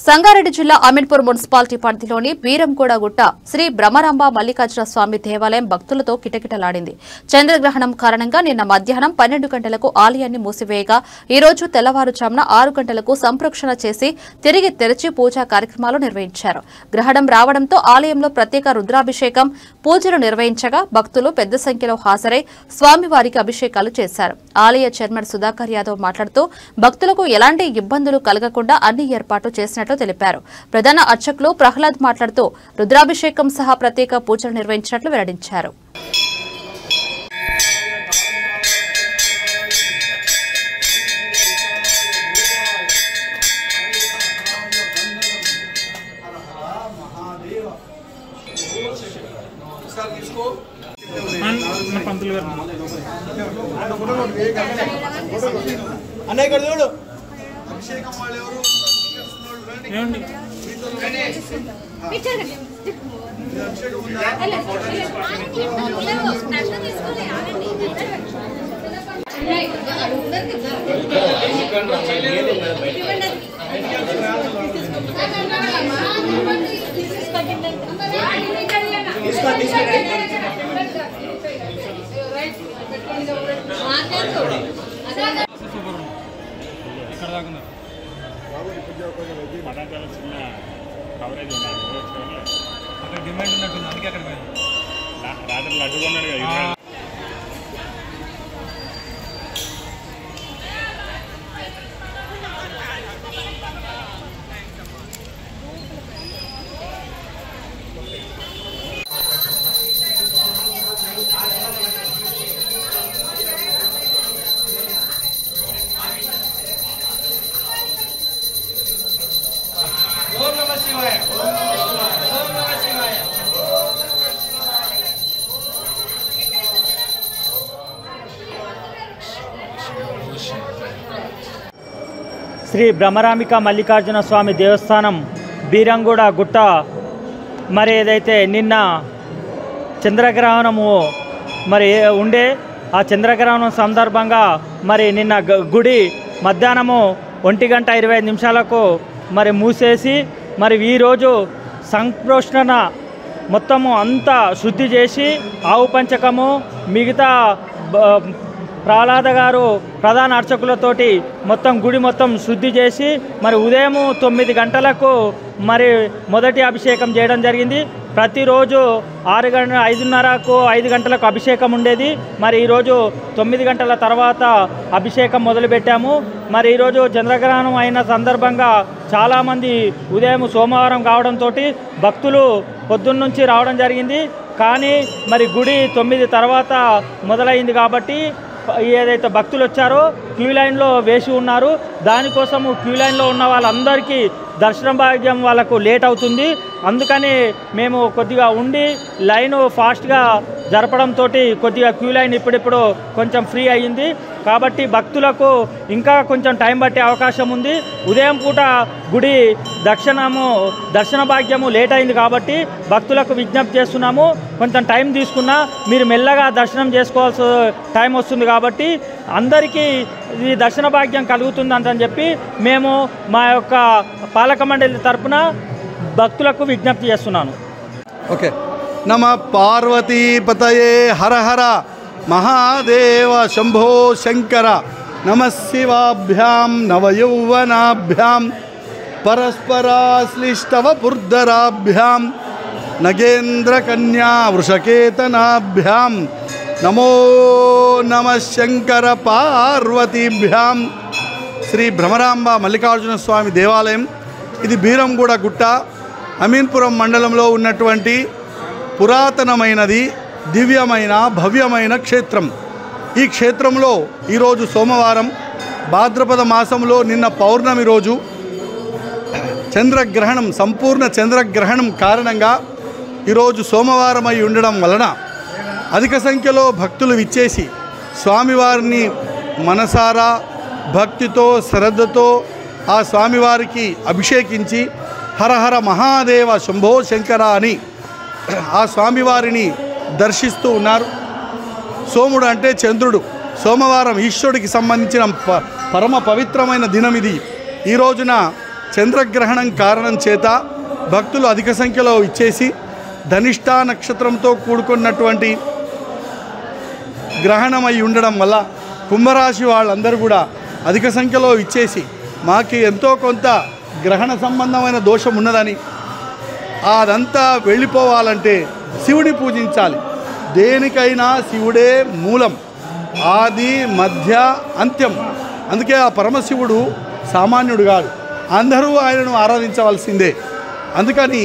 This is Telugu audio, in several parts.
సంగారెడ్డి జిల్లా అమీన్పూర్ మున్సిపాలిటీ పరిధిలోని బీరంగూడగుట్ట శ్రీ బ్రహ్మరాంబ మల్లికార్జున స్వామి దేవాలయం భక్తులతో కిటకిటలాడింది. చంద్రగ్రహణం కారణంగా నిన్న మధ్యాహ్నం 12 గంటలకు ఆలయాన్ని మూసివేయగా ఈ రోజు తెల్లవారుజామున 6 గంటలకు సంప్రోక్షణ చేసి తిరిగి తెరిచి పూజా కార్యక్రమాలు నిర్వహించారు. గ్రహణం రావడంతో ఆలయంలో ప్రత్యేక రుద్రాభిషేకం పూజలు నిర్వహించగా భక్తులు పెద్ద సంఖ్యలో హాజరై స్వామివారికి అభిషేకాలు చేశారు. ఆలయ చైర్మన్ సుధాకర్ యాదవ్ మాట్లాడుతూ భక్తులకు ఎలాంటి ఇబ్బందులు కలగకుండా అన్ని ఏర్పాట్లు చేసినట్లు తెలిపారు. ప్రధాన అర్చకులు ప్రహ్లాద్ మాట్లాడుతూ రుద్రాభిషేకం సహా ప్రత్యేక పూజలు నిర్వహించినట్లు వెల్లడించారు. అక్కడ డిమాండ్ ఉన్నట్టుంది, అందుకే అక్కడ రాత్రి అడ్డుకున్నాడు కదా. ఓం నమః శివాయ. శ్రీ బ్రహ్మరాంబిక మల్లికార్జున స్వామి దేవస్థానం బీరంగూడ గుట్ట మరి ఏదైతే నిన్న చంద్రగ్రహణము మరి ఉండే ఆ చంద్రగ్రహణం సందర్భంగా మరి నిన్న గుడి మధ్యాహ్నము 1:25 మరి మూసేసి మరి ఈరోజు సంప్రోక్షణ మొత్తము అంతా శుద్ధి చేసి ఆవు పంచకము మిగతా ప్రహ్లాద గారు ప్రధాన అర్చకులతోటి మొత్తం గుడి మొత్తం శుద్ధి చేసి మరి ఉదయం 9 గంటలకు మరి మొదటి అభిషేకం చేయడం జరిగింది. ప్రతిరోజు 5:30కు 5 గంటలకు అభిషేకం ఉండేది. మరి ఈరోజు 9 గంటల తర్వాత అభిషేకం మొదలుపెట్టాము. మరి ఈరోజు చంద్రగ్రహణం అయిన సందర్భంగా చాలామంది ఉదయం సోమవారం కావడంతో భక్తులు పొద్దున్నుంచి రావడం జరిగింది. కానీ మరి గుడి 9 తర్వాత మొదలైంది కాబట్టి ఏదైతే భక్తులు వచ్చారో క్యూ లైన్లో వేసి ఉన్నారు. దానికోసము క్యూ లైన్లో ఉన్న వాళ్ళందరికీ దర్శనం భాగ్యం వాళ్ళకు లేట్ అవుతుంది. అందుకని మేము కొద్దిగా ఉండి లైను ఫాస్ట్గా జరపడంతో కొద్దిగా క్యూ లైన్ ఇప్పుడిప్పుడు కొంచెం ఫ్రీ అయ్యింది. కాబట్టి భక్తులకు ఇంకా కొంచెం టైం పట్టే అవకాశం ఉంది. ఉదయం పూట గుడి దర్శన భాగ్యము లేట్ అయింది కాబట్టి భక్తులకు విజ్ఞప్తి చేస్తున్నాము, కొంచెం టైం తీసుకున్నా మీరు మెల్లగా దర్శనం చేసుకోవాల్సిన టైం వస్తుంది కాబట్టి అందరికీ ఈ దర్శన భాగ్యం కలుగుతుందని చెప్పి మేము మా యొక్క పాలక మండలి తరపున భక్తులకు విజ్ఞప్తి చేస్తున్నాను. ఓకే. నమ పార్వతీపతయే హర హర మహాదేవ శంభో శంకర. నమ శివాభ్యాం నవయౌవనాభ్యాం పరస్పరాశ్లిష్టవపుర్ధరాభ్యాం నగేంద్ర కన్యా వృషకేతనాభ్యాం నమో నమ శంకర పార్వతీభ్యాం. శ్రీ బ్రహ్మరాంబ మల్లికార్జున స్వామి దేవాలయం ఇది బీరంగూడ గుట్ట అమీన్పురం మండలంలో ఉన్నటువంటి పురాతనమైనది, దివ్యమైన భవ్యమైన క్షేత్రం. ఈ క్షేత్రంలో ఈరోజు సోమవారం భాద్రపద మాసంలో నిన్న పౌర్ణమి రోజు చంద్రగ్రహణం, సంపూర్ణ చంద్రగ్రహణం కారణంగా ఈరోజు సోమవారం అయి ఉండడం వలన అధిక సంఖ్యలో భక్తులు విచ్చేసి స్వామివారిని మనసారా భక్తితో శ్రద్ధతో ఆ స్వామివారికి అభిషేకించి హరహర మహాదేవ శంభో శంకర అని ఆ స్వామివారిని దర్శిస్తూ ఉన్నారు. సోముడు అంటే చంద్రుడు. సోమవారం ఈశ్వరుడికి సంబంధించిన పరమ పవిత్రమైన దినం ఇది. ఈ రోజున చంద్రగ్రహణం కారణం చేత భక్తులు అధిక సంఖ్యలో ఇచ్చేసి ధనిష్ట నక్షత్రంతో కూడుకున్నటువంటి గ్రహణమై ఉండడం వల్ల కుంభరాశి వాళ్ళందరూ కూడా అధిక సంఖ్యలో ఇచ్చేసి మాకు ఎంతో కొంత గ్రహణ సంబంధమైన దోషం ఉన్నదని అదంతా వెళ్ళిపోవాలంటే శివుని పూజించాలి. దేనికైనా శివుడే మూలం, ఆది మధ్య అంత్యం. అందుకే ఆ పరమశివుడు సామాన్యుడు కాదు, అందరూ ఆయనను ఆరాధించవలసిందే. అందుకని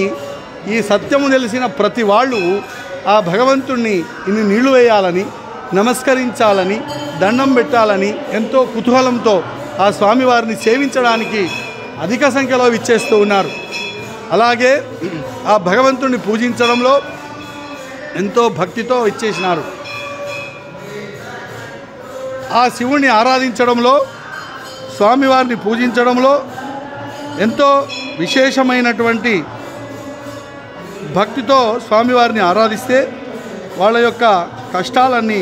ఈ సత్యము తెలిసిన ప్రతి వాళ్ళు ఆ భగవంతుణ్ణి ఇన్ని నీళ్లు వేయాలని, నమస్కరించాలని, దండం పెట్టాలని ఎంతో కుతూహలంతో ఆ స్వామివారిని సేవించడానికి అధిక సంఖ్యలో విచ్చేస్తూ ఉన్నారు. అలాగే ఆ భగవంతుణ్ణి పూజించడంలో ఎంతో భక్తితో ఇచ్చేసినారు. ఆ శివుణ్ణి ఆరాధించడంలో, స్వామివారిని పూజించడంలో ఎంతో విశేషమైనటువంటి భక్తితో స్వామివారిని ఆరాధిస్తే వాళ్ళ యొక్క కష్టాలన్నీ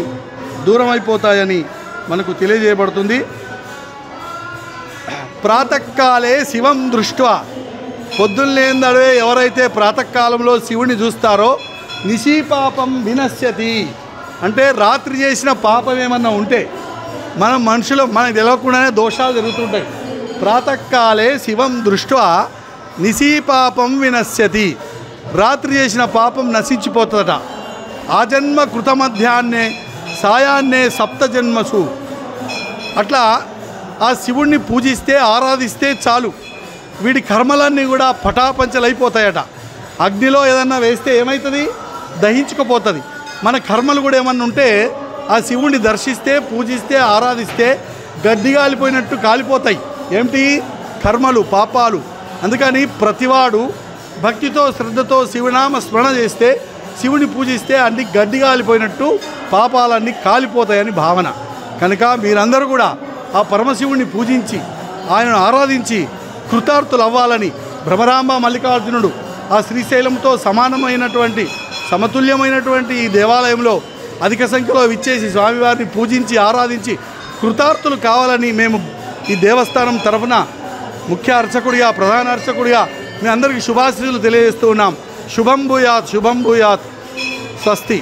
దూరమైపోతాయని మనకు తెలియజేయబడుతుంది. ప్రాతకాలే శివం దృష్ట్వా, పొద్దున్నేందడే ఎవరైతే ప్రాతకాలంలో శివుని చూస్తారో నిశీపాపం వినశ్యతి, అంటే రాత్రి చేసిన పాపం ఏమన్నా ఉంటే మనుషులు మనకు తెలియకుండానే దోషాలు జరుగుతుంటాయి. ప్రాతకాలే శివం దృష్ట్వా నిశీపాపం వినశ్యతి, రాత్రి చేసిన పాపం నశించిపోతుందట. ఆజన్మ కృతమధ్యాన్నే సాయాన్నే సప్తజన్మసు. అట్లా ఆ శివుణ్ణి పూజిస్తే, ఆరాధిస్తే చాలు, వీడి కర్మలన్నీ కూడా పటాపంచలైపోతాయట. అగ్నిలో ఏదన్నా వేస్తే ఏమవుతుంది? దహించుకుపోతుంది. మన కర్మలు కూడా ఏమన్నా ఉంటే ఆ శివుణ్ణి దర్శిస్తే, పూజిస్తే, ఆరాధిస్తే గడ్డి కాలిపోయినట్టు కాలిపోతాయి. ఏమిటి? కర్మలు, పాపాలు. అందుకని ప్రతివాడు భక్తితో శ్రద్ధతో శివనామ స్మరణ చేస్తే, శివుని పూజిస్తే అన్ని గడ్డి కాలిపోయినట్టు పాపాలన్నీ కాలిపోతాయని భావన. కనుక మీరందరూ కూడా ఆ పరమశివుణ్ణి పూజించి ఆయనను ఆరాధించి కృతార్థులు అవ్వాలని భ్రమరాంబ మల్లికార్జునుడు ఆ శ్రీశైలంతో సమానమైనటువంటి సమతుల్యమైనటువంటి ఈ దేవాలయంలో అధిక సంఖ్యలో విచ్చేసి స్వామివారిని పూజించి ఆరాధించి కృతార్థులు కావాలని మేము ఈ దేవస్థానం తరఫున ముఖ్య అర్చకుడిగా, ప్రధాన అర్చకుడిగా మీ అందరికీ శుభాశీస్సులు తెలియజేస్తూ ఉన్నాం. శుభం భూయాత్, శుభం భూయాత్. స్వస్తి.